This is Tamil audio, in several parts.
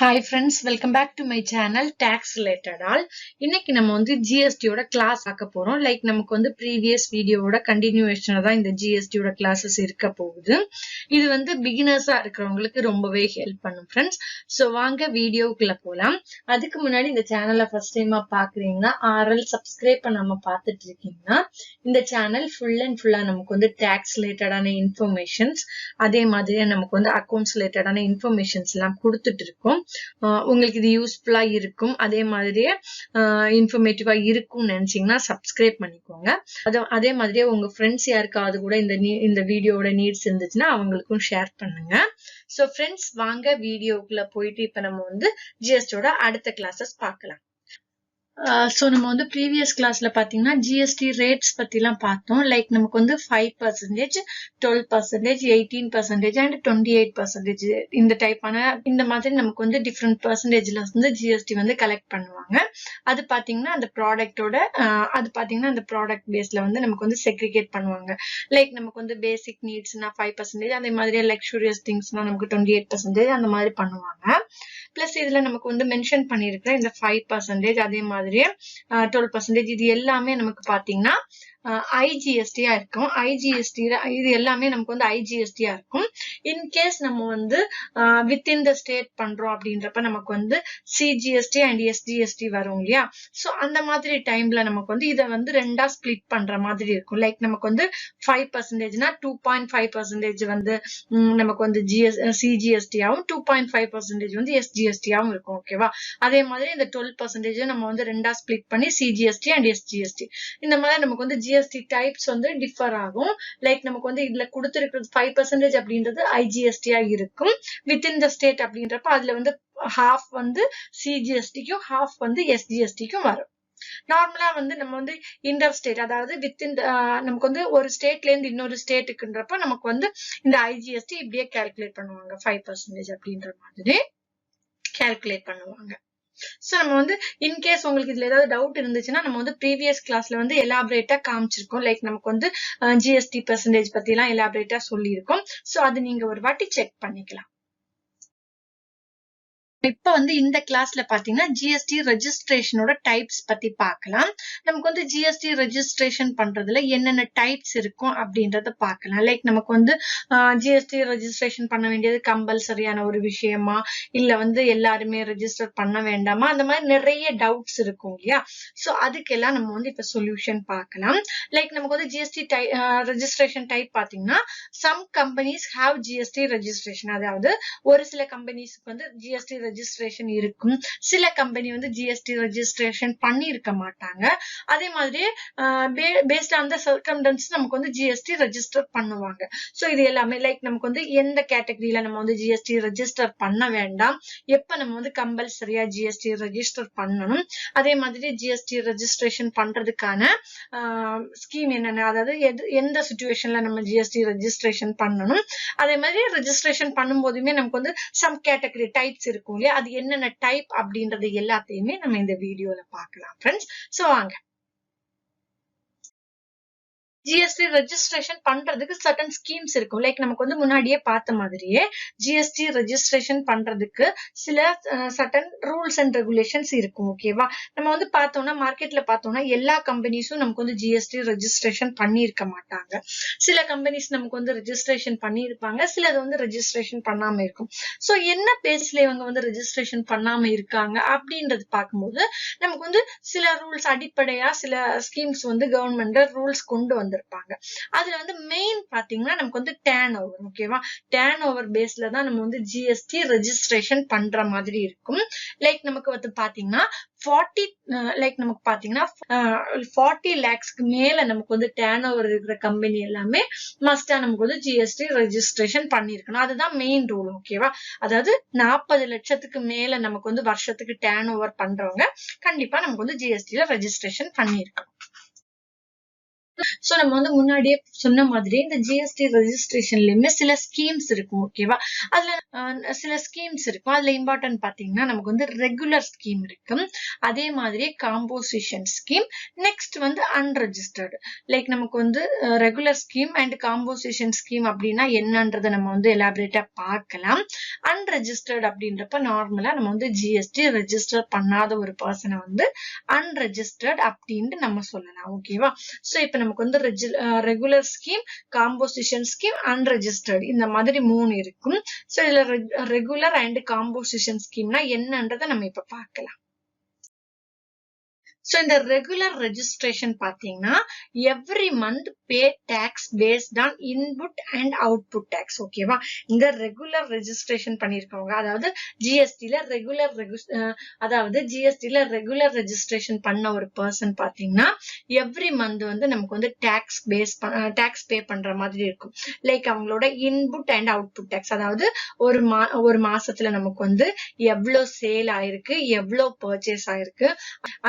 Hi friends, welcome back to my channel Tax Related All. இன்னைக்கு நம்ம வந்து GST ஓட கிளாஸ் பார்க்க போறோம். லைக் நமக்கு வந்து previous வீடியோவோட கண்டினியூவேஷனா தான் இந்த GST ஓட கிளாसेस இருக்க போகுது. இது வந்து பிகினர்ஸா இருக்கிறவங்களுக்கு ரொம்பவே ஹெல்ப் பண்ணும் ஃப்ரெண்ட்ஸ். சோ வாங்க வீடியோக்குள்ள போலாம். அதுக்கு முன்னாடி இந்த சேனலை ஃபர்ஸ்ட் டைமா பாக்குறீங்கன்னா RL சப்ஸ்கிரைப் பண்ணாம பார்த்துட்டு இருக்கீங்கன்னா இந்த சேனல் ஃபுல் அண்ட் ஃபுல்லா நமக்கு வந்து டாக்ஸ் ரிலேட்டடான இன்ஃபர்மேஷன்ஸ் அதே மாதிரியே நமக்கு வந்து அக்கவுண்ட்ஸ் ரிலேட்டடான இன்ஃபர்மேஷன்ஸ் எல்லாம் கொடுத்துட்டு இருக்கோம். உங்களுக்கு இது யூஸ்ஃபுல்லா இருக்கும் அதே மாதிரியே இன்ஃபர்மேட்டிவா இருக்கும்னு நினைச்சீங்கன்னா சப்ஸ்கிரைப் பண்ணிக்கோங்க. அதே மாதிரியே உங்க ஃப்ரெண்ட்ஸ் யாருக்காவது கூட இந்த வீடியோட நீட்ஸ் இருந்துச்சுன்னா அவங்களுக்கும் ஷேர் பண்ணுங்க. சோ ஃப்ரெண்ட்ஸ் வாங்க வீடியோக்குள்ள போயிட்டு இப்ப நம்ம வந்து ஜிஎஸ்டியோட அடுத்த கிளாஸஸ் பார்க்கலாம். சோ நம்ம வந்து ப்ரீவியஸ் கிளாஸ்ல பாத்தீங்கன்னா GST ரேட்ஸ் பத்தி எல்லாம் பார்த்தோம். லைக் நமக்கு வந்து 5%, 12%, 18% அண்ட் 28% இந்த டைப்பான இந்த மாதிரி நமக்கு வந்து டிஃப்ரெண்ட் பர்சன்டேஜ்ல வந்து GST வந்து கலெக்ட் பண்ணுவாங்க. அது பாத்தீங்கன்னா அந்த ப்ராடக்ட் பேஸ்ல வந்து நமக்கு வந்து செக்ரிகேட் பண்ணுவாங்க. லைக் நமக்கு வந்து பேசிக் நீட்ஸ்னா 5%, அதே மாதிரி லக்ஸூரியஸ் திங்ஸ்னா நமக்கு 28% அந்த மாதிரி பண்ணுவாங்க. பிளஸ் இதுல நமக்கு வந்து மென்ஷன் பண்ணிருக்கிற இந்த 5% அதே மாதிரி 12% இது எல்லாமே நமக்கு பாத்தீங்கன்னா IGST இருக்கும். IGST இது எல்லாமே நமக்கு வந்து IGST இருக்கும். இன்கேஸ் நம்ம வந்து வித்தின் த ஸ்டேட் பண்றோம் அப்படின்றப்ப நமக்கு வந்து CGST அண்ட் SGST வரும் இல்லையா. சோ அந்த மாதிரி டைம்ல நமக்கு வந்து இதை வந்து ரெண்டா ஸ்பிளிட் பண்ற மாதிரி இருக்கும். லைக் நமக்கு வந்து 5%னா 2.5% வந்து நமக்கு வந்து CGST ஆகும், 2.5% வந்து SGST ஆகும் இருக்கும். ஓகேவா. அதே மாதிரி இந்த 12% நம்ம வந்து ரெண்டா ஸ்பிளிட் பண்ணி CGST அண்ட் SGST இந்த மாதிரி நமக்கு வந்து GST டைப்ஸ் வந்து டிஃபர் ஆகும். லைக் நமக்கு வந்து இதுல கொடுத்திருக்கிறது 5% அப்படின்றது IGST இருக்கும். வித்தின் த ஸ்டேட் அப்படின்றப்ப அதுல வந்து half வந்து CGST-க்கும் half வந்து SGST-க்கும் வரும். நார்மலா வந்து நம்ம வந்து இன்டர் ஸ்டேட் அதாவது வித்தின் நமக்கு வந்து ஒரு ஸ்டேட்ல இருந்து இன்னொரு ஸ்டேட்டுக்குன்றப்ப நமக்கு வந்து இந்த IGST இப்படியே கால்குலேட் பண்ணுவாங்க. 5% அப்படின்ற மாதிரி கால்குலேட் பண்ணுவாங்க. சோ நம்ம வந்து இன்கேஸ் உங்களுக்கு இதுல ஏதாவது டவுட் இருந்துச்சுன்னா நம்ம வந்து ப்ரீவியஸ் கிளாஸ்ல வந்து எலாபரேட்டா காமிச்சிருக்கோம். லைக் நமக்கு வந்து GST பெர்சன்டேஜ் பத்தி எல்லாம் எலாபரேட்டா சொல்லியிருக்கோம். சோ அது நீங்க ஒரு வாட்டி செக் பண்ணிக்கலாம். இப்ப வந்து இந்த கிளாஸ்ல பாத்தீங்கன்னா GST ரெஜிஸ்ட்ரேஷனோட டைப்ஸ் பத்தி பார்க்கலாம். நமக்கு வந்து GST ரெஜிஸ்ட்ரேஷன் பண்றதுல என்னென்ன டைப்ஸ் இருக்கும் அப்படின்றத பார்க்கலாம். லைக் நமக்கு வந்து GST ரெஜிஸ்ட்ரேஷன் பண்ண வேண்டியது கம்பல்சரியான ஒரு விஷயமா இல்ல வந்து எல்லாருமே ரெஜிஸ்டர் பண்ண வேண்டாமா அந்த மாதிரி நிறைய டவுட்ஸ் இருக்கும் இல்லையா. சோ அதுக்கெல்லாம் நம்ம வந்து இப்ப சொல்யூஷன் பார்க்கலாம். லைக் நமக்கு வந்து GST ரெஜிஸ்ட்ரேஷன் டைப் பாத்தீங்கன்னா some companies have GST registration, அதாவது ஒரு சில கம்பெனிஸ்க்கு வந்து GST ரெஜிஸ்ட்ரேஷன் இருக்கும், சில கம்பெனி வந்து GST ரெஜிஸ்ட்ரேஷன் பண்ணி இருக்க மாட்டாங்க. அதே மாதிரி பேஸ்ட் ஆன் த சர்க்கம்டன்ஸ் நமக்கு வந்து GST ரெஜிஸ்டர் பண்ணுவாங்க. சோ இது எல்லாமே லைக் நமக்கு வந்து எந்த கேட்டகரியில நம்ம வந்து GST ரெஜிஸ்டர் பண்ண வேண்டாம், எப்ப நம்ம வந்து கம்பல்சரியா GST ரெஜிஸ்டர் பண்ணணும், அதே மாதிரி GST ரெஜிஸ்ட்ரேஷன் பண்றதுக்கான ஸ்கீம் என்னென்ன, அதாவது எந்த சிச்சுவேஷன்ல நம்ம GST ரெஜிஸ்ட்ரேஷன் பண்ணணும், அதே மாதிரி ரெஜிஸ்ட்ரேஷன் பண்ணும் போதுமே நமக்கு வந்து சம் கேட்டகரி டைப்ஸ் இருக்கும் இல்லையா, அது என்னென்ன டைப் அப்படின்றது எல்லாத்தையுமே நம்ம இந்த வீடியோல பார்க்கலாம் ஃப்ரெண்ட்ஸ். சோ வாங்க. GST ரெஜிஸ்ட்ரேஷன் பண்றதுக்கு சர்டன் ஸ்கீம்ஸ் இருக்கும். லைக் நமக்கு வந்து முன்னாடியே பார்த்த மாதிரியே GST ரெஜிஸ்ட்ரேஷன் பண்றதுக்கு சில சர்டன் ரூல்ஸ் அண்ட் ரெகுலேஷன்ஸ் இருக்கும். ஓகேவா. நம்ம வந்து பார்த்தோம்னா மார்க்கெட்ல பார்த்தோம்னா எல்லா கம்பெனிஸும் நமக்கு வந்து GST ரெஜிஸ்ட்ரேஷன் பண்ணியிருக்க மாட்டாங்க. சில கம்பெனிஸ் நமக்கு வந்து ரெஜிஸ்ட்ரேஷன் பண்ணியிருப்பாங்க, சிலது வந்து ரெஜிஸ்ட்ரேஷன் பண்ணாம இருக்கும். சோ என்ன பேஸ்ல இவங்க வந்து ரெஜிஸ்ட்ரேஷன் பண்ணாம இருக்காங்க அப்படின்றது பார்க்கும்போது நமக்கு வந்து சில ரூல்ஸ் அடிப்படையா சில ஸ்கீம்ஸ் வந்து கவர்மெண்ட் ரூல்ஸ் கொண்டு வந்து இருப்பாங்க. அதுல வந்து மெயின் பாத்தீங்கன்னா நமக்கு வந்து டர்ன் ஓவர். ஓகேவா. டர்ன் ஓவர் பேஸ்ல தான் நம்ம வந்து GST ரெஜிஸ்ட்ரேஷன் பண்ற மாதிரி இருக்கும். லைக் நமக்கு வந்து பாத்தீங்கன்னா 40 lakhsக்கு மேல நமக்கு வந்து டர்ன் ஓவர் இருக்கிற கம்பெனி எல்லாமே மஸ்டா நமக்கு வந்து GST ரெஜிஸ்ட்ரேஷன் பண்ணிருக்கணும். அதுதான் மெயின் ரூல். ஓகேவா. அதாவது 40 லட்சத்துக்கு மேல நமக்கு வந்து வருஷத்துக்கு டர்ன் ஓவர் பண்றவங்க கண்டிப்பா நமக்கு வந்து GST ரெஜிஸ்ட்ரேஷன் பண்ணிருக்கணும். சோ நம்ம வந்து முன்னாடியே சொன்ன மாதிரி இந்த ஜிஎஸ்டி ரெஜிஸ்ட்ரேஷன்லயுமே சில ஸ்கீம்ஸ் இருக்கும். ஓகேவா? அதுல சில ஸ்கீம்ஸ் இருக்கும். அதுல இம்பார்ட்டன்ட் பாத்தீங்கன்னா நமக்கு வந்து ரெகுலர் ஸ்கீம் இருக்கு. அதே மாதிரி காம்போசிஷன் ஸ்கீம், நெக்ஸ்ட் வந்து அன்ரெஜிஸ்டர்டு. லைக் நமக்கு வந்து regular scheme and composition scheme அப்படின்னா என்னன்றதை நம்ம வந்து எலாபரேட்டா பார்க்கலாம். அன்ரெஜிஸ்டர்ட் அப்படின்றப்ப நார்மலா நம்ம வந்து ஜிஎஸ்டி ரெஜிஸ்டர் பண்ணாத ஒரு பர்சனை வந்து அன்ரெஜிஸ்டர்ட் அப்படின்ட்டு நம்ம சொல்லலாம். ஓகேவா? சோ இப்ப நமக்கு வந்து regular scheme, composition scheme, unregistered இந்த மாதிரி 3 இருக்கும். சோ இதுல ரெகுலர் அண்ட் காம்போசிஷன் ஸ்கீம்னா என்னன்றதை நம்ம இப்ப பார்க்கலாம். So இந்த ரெகுலர் ரெஜிஸ்ட்ரேஷன் பாத்தீங்கன்னா every month pay tax based on input and output tax. ஓகேவா? இந்த ரெகுலர் ரெஜிஸ்ட்ரேஷன் பண்ணிருக்கவங்க, அதாவது ஜிஎஸ்டில ரெகுலர் ரெஜிஸ்ட்ரேஷன் பண்ண ஒரு பர்சன் பாத்தீங்கன்னா எவ்ரி மந்த் வந்து நமக்கு வந்து டாக்ஸ் பே பண்ற மாதிரி இருக்கும். லைக் அவங்களோட இன்புட் அண்ட் அவுட்புட் டாக்ஸ், அதாவது ஒரு மாசத்துல நமக்கு வந்து எவ்வளவு சேல் ஆயிருக்கு, எவ்வளவு பர்ச்சேஸ் ஆயிருக்கு,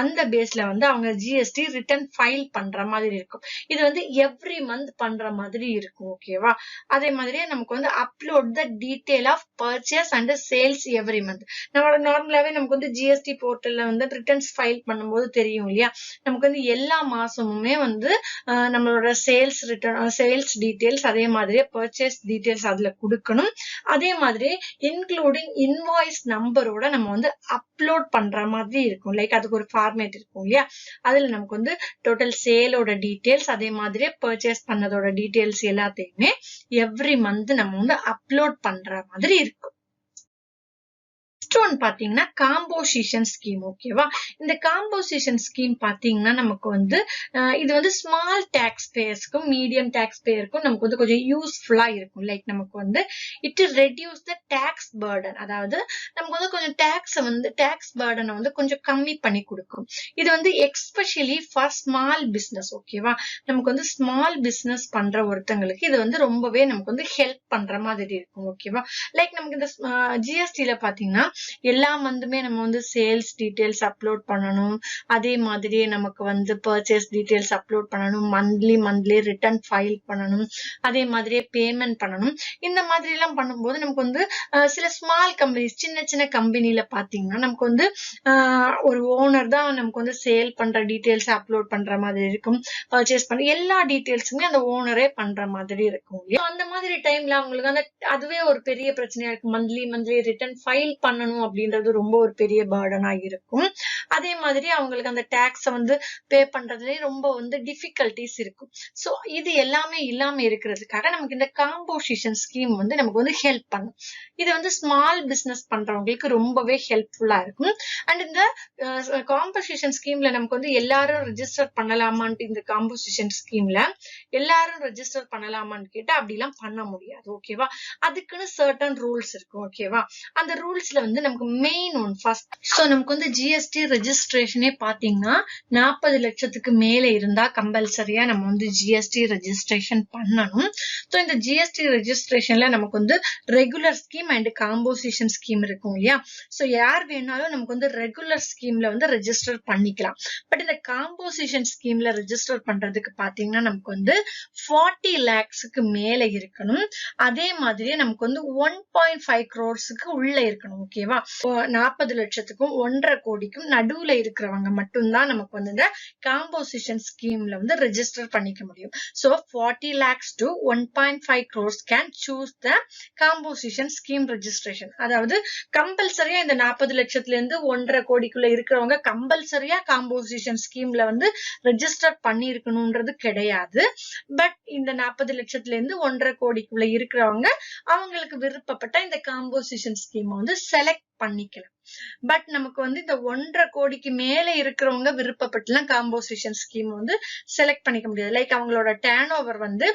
அந்த பேஸ்ல வந்து அவங்க ஜிஎஸ்டி ரிட்டர்ன் ஃபைல் பண்ற மாதிரி இருக்கும். இது வந்து எவ்ரி மந்த் பண்ற மாதிரி இருக்கும். ஓகேவா? அதே மாதிரியே நமக்கு வந்து upload the detail of purchase and sales every month. நம்ம நார்மலாவே நமக்கு வந்து ஜிஎஸ்டி போர்ட்டல்ல வந்து ரிட்டர்ன்ஸ் ஃபைல் பண்ணும்போது தெரியும் இல்லையா, நமக்கு வந்து எல்லா மாசமுமே வந்து நம்மளோட சேல்ஸ் டீடைல்ஸ், அதே மாதிரியே பர்ச்சேஸ் டீடைல்ஸ் அதுல கொடுக்கணும். அதே மாதிரி இன்க்ளூடிங் இன்வாய்ஸ் நம்பரோட நம்ம வந்து அப்லோட் பண்ற மாதிரி இருக்கும். லைக் அதுக்கு ஒரு ஃபார்மேட் இருக்கும் இல்லையா, அதுல நமக்கு வந்து டோட்டல் சேலோட டீடைல்ஸ், அதே மாதிரி பர்ச்சேஸ் பண்ணதோட டீடைல்ஸ் எல்லாத்தையுமே எவ்ரி மந்த் நம்ம வந்து அப்லோட் பண்ற மாதிரி இருக்கும். பாத்தீங்கன்னா காம்போசிஷன் ஸ்கீம். ஓகேவா? இந்த காம்போசிஷன் ஸ்கீம் பாத்தீங்கன்னா நமக்கு வந்து இது வந்து ஸ்மால் டாக்ஸ் பேயர்ஸ்க்கும் மீடியம் டாக்ஸ் பேயருக்கும் நமக்கு வந்து கொஞ்சம் யூஸ்ஃபுல்லா இருக்கும். லைக் நமக்கு வந்து it reduce the tax burden, அதாவது நமக்கு வந்து கொஞ்சம் டாக்ஸ் பர்டனை வந்து கொஞ்சம் கம்மி பண்ணி கொடுக்கும். இது வந்து எக்ஸ்பெஷலி ஃபார் ஸ்மால் பிசினஸ். ஓகேவா? நமக்கு வந்து ஸ்மால் பிசினஸ் பண்ற ஒருத்தங்களுக்கு இது வந்து ரொம்பவே நமக்கு வந்து ஹெல்ப் பண்ற மாதிரி இருக்கும். ஓகேவா? லைக் நமக்கு இந்த ஜிஎஸ்டில பாத்தீங்கன்னா எல்லா மந்த்துமே நம்ம வந்து சேல்ஸ் டீடைல்ஸ் அப்லோட் பண்ணணும். அதே மாதிரியே நமக்கு வந்து பர்ச்சேஸ் டீடைல்ஸ் அப்லோட் பண்ணணும். மந்த்லி ரிட்டர்ன் ஃபைல் பண்ணணும். அதே மாதிரியே பேமெண்ட் பண்ணணும். இந்த மாதிரி எல்லாம் பண்ணும்போது நமக்கு வந்து சில ஸ்மால் கம்பெனிஸ், சின்ன கம்பெனில பாத்தீங்கன்னா நமக்கு வந்து ஒரு ஓனர் தான் நமக்கு வந்து சேல் பண்ற டீடைல்ஸ் அப்லோட் பண்ற மாதிரி இருக்கும். பர்ச்சேஸ் பண்ண எல்லா டீடைல்ஸுமே அந்த ஓனரே பண்ற மாதிரி இருக்கும். அந்த மாதிரி டைம்ல அவங்களுக்கு வந்து அதுவே ஒரு பெரிய பிரச்சனையா இருக்கும். மந்த்லி ரிட்டர்ன் ஃபைல் பண்ணணும் அப்படின்றது ரொம்ப ஒரு பெரிய பர்டனா இருக்கும். அதே மாதிரி அவங்களுக்கு அந்த டாக்ஸ வந்து பே பண்றதுலயே ரொம்ப வந்து டிஃபிகல்டிஸ் இருக்கும். சோ இது எல்லாமே இல்லாம இருக்கிறதுக்காக நமக்கு இந்த காம்போசிஷன் ஸ்கீம் வந்து நமக்கு வந்து ஹெல்ப் பண்ணும். இது வந்து ஸ்மால் பிசினஸ் பண்றவங்களுக்கு ரொம்பவே ஹெல்ப்ஃபுல்லா இருக்கும். அண்ட் இந்த காம்போசிஷன் ஸ்கீம்ல நமக்கு வந்து எல்லாரும் ரெஜிஸ்டர் பண்ணலாமான்ட்டு, இந்த காம்போசிஷன் ஸ்கீம்ல எல்லாரும் ரெஜிஸ்டர் பண்ணலாமான்னு கேட்டா அப்படிலாம் பண்ண முடியாது. ஓகேவா? அதுக்குன்னு சர்டன் ரூல்ஸ் இருக்கும். ஓகேவா? அந்த ரூல்ஸ்ல வந்து நமக்கு மெயின் ஒன் ஃபர்ஸ்ட், சோ நமக்கு வந்து ஜிஎஸ்டி ரெஜிஸ்ட்ரேஷனே பாத்தீங்கன்னா 40 லட்சத்துக்கு மேல இருந்தா கம்பல்சரியா நம்ம வந்து ஜிஎஸ்டி ரெஜிஸ்ட்ரேஷன் பண்ணணும். சோ இந்த ஜிஎஸ்டி ரெஜிஸ்ட்ரேஷன்ல நமக்கு வந்து regular scheme and composition scheme இருக்கும் இல்லையா, சோ யார் வேணாலும் நமக்கு வந்து ரெகுலர் ஸ்கீம்ல வந்து ரெஜிஸ்டர் பண்ணிக்கலாம். பட் இந்த காம்போசிஷன் ஸ்கீம்ல ரெஜிஸ்டர் பண்றதுக்கு பாத்தீங்கன்னா நமக்கு வந்து 40 lakhsக்கு மேல இருக்கணும். அதே மாதிரியே நமக்கு வந்து 1.5 crores உள்ள இருக்கணும். ஓகேவா? 40 லட்சத்துக்கும் 1.5 கோடிக்கும் நடுவுல இருக்கிறவங்க மட்டும்தான் நமக்கு வந்து இந்த காம்போசிஷன் ஸ்கீம்ல வந்து ரெஜிஸ்டர் பண்ணிக்க முடியும். So 40 lakhs to 1.5 crores can choose the composition scheme registration. அதாவது கம்பல்சரியா இந்த 40 லட்சத்துல இருந்து 1.5 கோடிக்குள்ள இருக்கிறவங்க கம்பல்சரியா காம்போசிஷன் ஸ்கீம்ல வந்து ரெஜிஸ்டர் பண்ணி இருக்கணும்ன்றது கிடையாது. பட் இந்த 40 லட்சத்துல இருந்து 1.5 கோடிக்குள்ள இருக்கிறவங்க அவங்களுக்கு விருப்பப்பட்ட இந்த காம்போசிஷன் ஸ்கீம் வந்து செலக்ட் பண்ணிக்கலாம். பட் நமக்கு வந்து இந்த 1.5 கோடிக்கு மேல இருக்கிறவங்க விருப்பப்பட்டுலாம் காம்போசிஷன் ஸ்கீம் வந்து செலக்ட் பண்ணிக்க முடியாது. லைக் அவங்களோட டர்ன் ஓவர் வந்து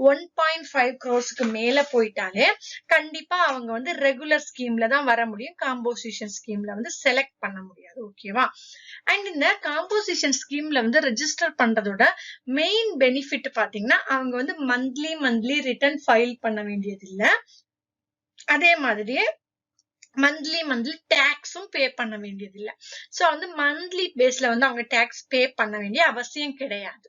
1.5 crores மேல போயிட்டாலே கண்டிப்பா அவங்க வந்து ரெகுலர் ஸ்கீம்ல தான் வர முடியும். காம்போசிஷன் ஸ்கீம்ல வந்து செலக்ட் பண்ண முடியாது. ஓகேவா? அண்ட் இந்த காம்போசிஷன் ஸ்கீம்ல வந்து ரெஜிஸ்டர் பண்றதோட மெயின் பெனிஃபிட் பாத்தீங்கன்னா அவங்க வந்து மந்த்லி ரிட்டர்ன் ஃபைல் பண்ண வேண்டியது இல்ல. அதே மாதிரியே மந்த்லி டாக்ஸும் பே பண்ண வேண்டியது இல்ல. சோ வந்து மந்த்லி பேஸ்ல வந்து அவங்க டாக்ஸ் பே பண்ண வேண்டிய அவசியம் கிடையாது.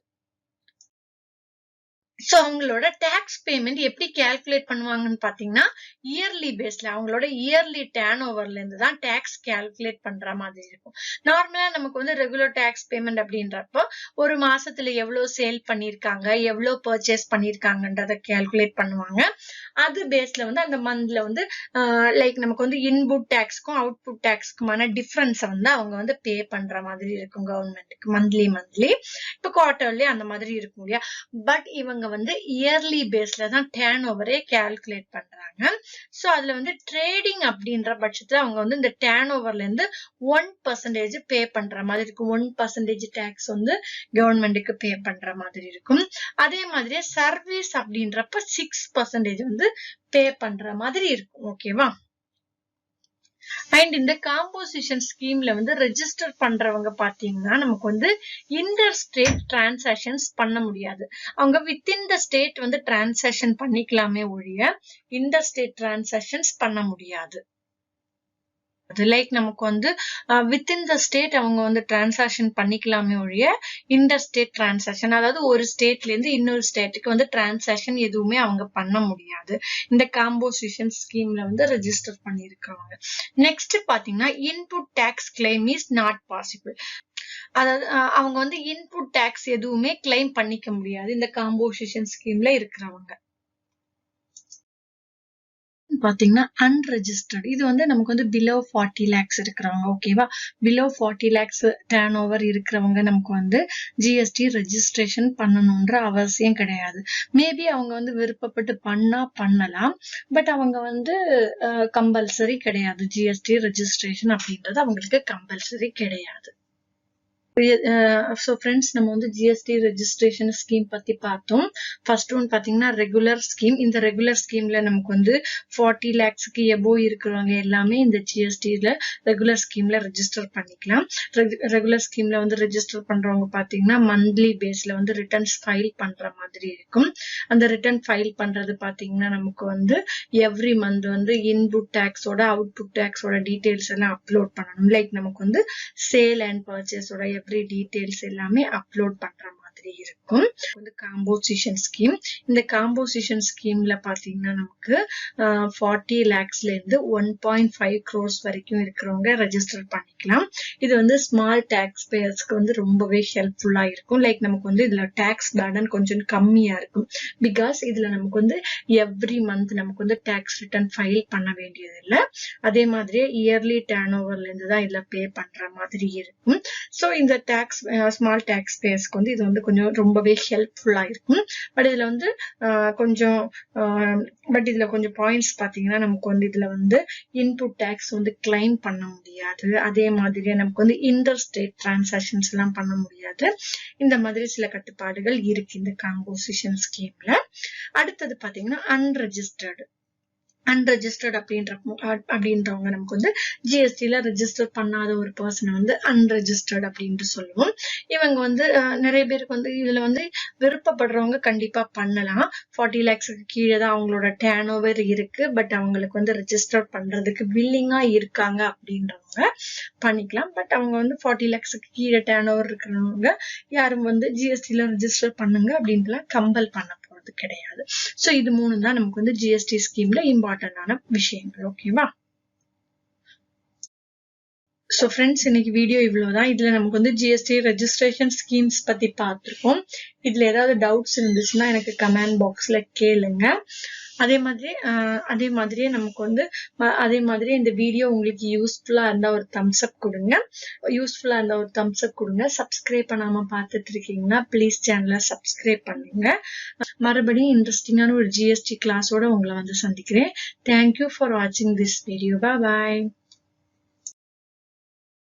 சோ அவங்களோட டாக்ஸ் பேமெண்ட் எப்படி கால்குலேட் பண்ணுவாங்கன்னு பாத்தீங்கன்னா இயர்லி பேஸ்ல அவங்களோட இயர்லி டர்ன் ஓவர்ல இருந்து தான் டாக்ஸ் கால்குலேட் பண்ற மாதிரி இருக்கும். நார்மலா நமக்கு வந்து ரெகுலர் டாக்ஸ் பேமெண்ட் அப்படின்றப்போ ஒரு மாசத்துல எவ்வளவு சேல் பண்ணிருக்காங்க, எவ்வளவு பர்ச்சேஸ் பண்ணிருக்காங்கன்றத கால்குலேட் பண்ணுவாங்க. அது பேஸ்ல வந்து அந்த மந்த்ல வந்து லைக் நமக்கு வந்து இன்புட் டாக்ஸ்க்கும் அவுட்புட் டாக்ஸ்க்குமான டிஃபரன்ஸை வந்து அவங்க வந்து பே பண்ற மாதிரி இருக்கும் கவர்மெண்ட்டுக்கு மந்த்லி. இப்ப குவார்டர்லி அந்த மாதிரி இருக்கும் இல்லையா. பட் இவங்க வந்து இயர்லி பேஸ்ல தான் டர்ன் ஓவரே கால்குலேட் பண்றாங்க. சோ அதுல வந்து ட்ரேடிங் அப்படின்ற பட்சத்துல அவங்க வந்து இந்த டர்ன் ஓவர்ல இருந்து 1% பே பண்ற மாதிரி இருக்கும். 1% டாக்ஸ் வந்து கவர்மெண்ட்டுக்கு பே பண்ற மாதிரி இருக்கும். அதே மாதிரியே சர்வீஸ் அப்படின்றப்ப 6% வந்து பே பண்ற மாதிரி இருக்கும். ஓகேவா. அண்ட் இந்த காம்போசிஷன் ஸ்கீம்ல வந்து ரெஜிஸ்டர் பண்றவங்க பாத்தீங்கன்னா நமக்கு வந்து இன்டர் ஸ்டேட் டிரான்சாக்ஷன்ஸ் பண்ண முடியாது. அவங்க வித்தின் த ஸ்டேட் வந்து டிரான்சாக்ஷன் பண்ணிக்கலாமே ஒழிய இன்டர் ஸ்டேட் டிரான்சாக்ஷன்ஸ் பண்ண முடியாது. லைக் நமக்கு வந்து வித்தின் த ஸ்டேட் அவங்க வந்து டிரான்சாக்ஷன் பண்ணிக்கலாமே ஒழிய இன்டர் ஸ்டேட் டிரான்சாக்ஷன், அதாவது ஒரு ஸ்டேட்ல இருந்து இன்னொரு ஸ்டேட்டுக்கு வந்து டிரான்சாக்ஷன் எதுவுமே அவங்க பண்ண முடியாது இந்த காம்போசிஷன் ஸ்கீம்ல வந்து ரெஜிஸ்டர் பண்ணிருக்கவங்க. நெக்ஸ்ட் பாத்தீங்கன்னா input tax claim is not possible. அதாவது அவங்க வந்து இன்புட் டாக்ஸ் எதுவுமே கிளைம் பண்ணிக்க முடியாது இந்த காம்போசிஷன் ஸ்கீம்ல இருக்கிறவங்க. பாத்தீங்கன்னா அன்ரெஜிஸ்டர்ட், இது வந்து நமக்கு வந்து பிலோ 40 lakhs இருக்கிறவங்க. ஓகேவா. பிலோ 40 lakhs டர்ன் ஓவர் இருக்கிறவங்க நமக்கு வந்து ஜிஎஸ்டி ரெஜிஸ்ட்ரேஷன் பண்ணணும்ன்ற அவசியம் கிடையாது. மேபி அவங்க வந்து விருப்பப்பட்டு பண்ணலாம். பட் அவங்க வந்து கம்பல்சரி கிடையாது. ஜிஎஸ்டி ரெஜிஸ்ட்ரேஷன் அப்படின்றது அவங்களுக்கு கம்பல்சரி கிடையாது. So friends, நம்ம வந்து ஜிஎஸ்டி ரெஜிஸ்ட்ரேஷன் ஸ்கீம் பத்தி பார்த்தோம். ஃபர்ஸ்ட் ஒன் பாத்தீங்கன்னா ரெகுலர் ஸ்கீம். இந்த ரெகுலர் ஸ்கீம்ல நமக்கு வந்து 40 lakhsக்கு எபோவ் இருக்கிறவங்க எல்லாமே இந்த ஜிஎஸ்டில ரெகுலர் ஸ்கீம்ல ரெஜிஸ்டர் பண்ணிக்கலாம். ரெகுலர் ஸ்கீம்ல வந்து ரெஜிஸ்டர் பண்றவங்க பாத்தீங்கன்னா மந்த்லி பேஸ்ல வந்து ரிட்டர்ன்ஸ் ஃபைல் பண்ற மாதிரி இருக்கும். அந்த ரிட்டர்ன் ஃபைல் பண்றது பாத்தீங்கன்னா நமக்கு வந்து எவ்ரி மந்த் வந்து இன்புட் டாக்ஸோட அவுட்புட் டாக்ஸோட டீடைல்ஸ் எல்லாம் அப்லோட் பண்ணணும். லைக் நமக்கு வந்து சேல் அண்ட் பர்ச்சேஸோட எவ்ரி டீடைல்ஸ் எல்லாமே அப்லோட் பண்ற மாதிரி இருக்கும். வந்து காம்போசிஷன் ஸ்கீம். இந்த காம்போசிஷன் ஸ்கீம்ல பாத்தீங்கன்னா நமக்கு 40 lakhsல இருந்து 1.5 crores வரைக்கும் இருக்கிறவங்க ரெஜிஸ்டர் பண்ணிக்கலாம். இது வந்து ஸ்மால் டாக்ஸ் பேயர்ஸ்க்கு வந்து ரொம்பவே ஹெல்ப்ஃபுல்லா இருக்கும். லைக் நமக்கு வந்து இதுல டாக்ஸ் பேர்டன் கொஞ்சம் கம்மியா இருக்கும். பிகாஸ் இதுல நமக்கு வந்து எவ்ரி மந்த் நமக்கு வந்து டாக்ஸ் ரிட்டர்ன் ஃபைல் பண்ண வேண்டியது இல்லை. அதே மாதிரியே இயர்லி டர்ன் ஓவர்ல இருந்து தான் இதுல பே பண்ற மாதிரி இருக்கும். சோ இந்த டாக்ஸ் ஸ்மால் டாக்ஸ் பேயர்ஸ்க்கு வந்து இது வந்து கொஞ்சம் ரொம்பவே ஹெல்ப்ஃபுல்லா இருக்கும். பட் இதுல வந்து கொஞ்சம் பாயிண்ட்ஸ் பாத்தீங்கன்னா நமக்கு வந்து இதுல வந்து இன்புட் டாக்ஸ் வந்து கிளைம் பண்ண முடியாது. அதே மாதிரியே நமக்கு வந்து இன்டர் ஸ்டேட் டிரான்சாக்ஷன்ஸ் எல்லாம் பண்ண முடியாது. இந்த மாதிரி சில கட்டுப்பாடுகள் இருக்கு இந்த காம்போசிஷன் ஸ்கீம்ல. அடுத்தது பாத்தீங்கன்னா அன்ரெஜிஸ்டர்ட் அப்படின்றவங்க நமக்கு வந்து ஜிஎஸ்டில ரெஜிஸ்டர் பண்ணாத ஒரு பர்சனை வந்து அன்ரெஜிஸ்டர்ட் அப்படின்ட்டு சொல்லுவோம். இவங்க வந்து நிறைய பேருக்கு வந்து இதுல வந்து விருப்பப்படுறவங்க கண்டிப்பா பண்ணலாம். 40 lakhsக்கு கீழே தான் அவங்களோட டர்ன் ஓவர் இருக்கு. பட் அவங்களுக்கு வந்து ரெஜிஸ்டர் பண்றதுக்கு வில்லிங்கா இருக்காங்க அப்படின்றவங்க பண்ணிக்கலாம். பட் அவங்க வந்து 40 lakhsக்கு கீழே டர்ன் ஓவர் இருக்கிறவங்க யாரும் வந்து ஜிஎஸ்டில ரெஜிஸ்டர் பண்ணுங்க அப்படின்ட்டுலாம் கம்பல் பண்ண கிடையாது. சோ இது மூணு தான் நமக்கு வந்து ஜிஎஸ்டி ஸ்கீம்ல இம்பார்ட்டன்டான விஷயங்கள். ஓகேவா. சோ ஃப்ரெண்ட்ஸ், இன்னைக்கு வீடியோ இவ்வளவுதான். இதுல நமக்கு வந்து ஜிஎஸ்டி ரெஜிஸ்ட்ரேஷன் ஸ்கீம்ஸ் பத்தி பார்த்திருக்கோம். இதுல ஏதாவது டவுட்ஸ் இருந்துச்சுன்னா எனக்கு கமெண்ட் பாக்ஸ்ல கேளுங்க. அதே மாதிரியே நமக்கு வந்து அதே மாதிரி இந்த வீடியோ உங்களுக்கு யூஸ்ஃபுல்லா இருந்தா ஒரு தம்ஸ் அப் கொடுங்க. சப்ஸ்கிரைப் பண்ணாம பார்த்துட்டு இருக்கீங்கன்னா ப்ளீஸ் சேனலை சப்ஸ்கிரைப் பண்ணுங்க. மறுபடியும் இன்ட்ரெஸ்டிங்கான ஒரு ஜிஎஸ்டி கிளாஸோட உங்களை வந்து சந்திக்கிறேன். தேங்க்யூ ஃபார் வாட்சிங் திஸ் வீடியோ. பாய்.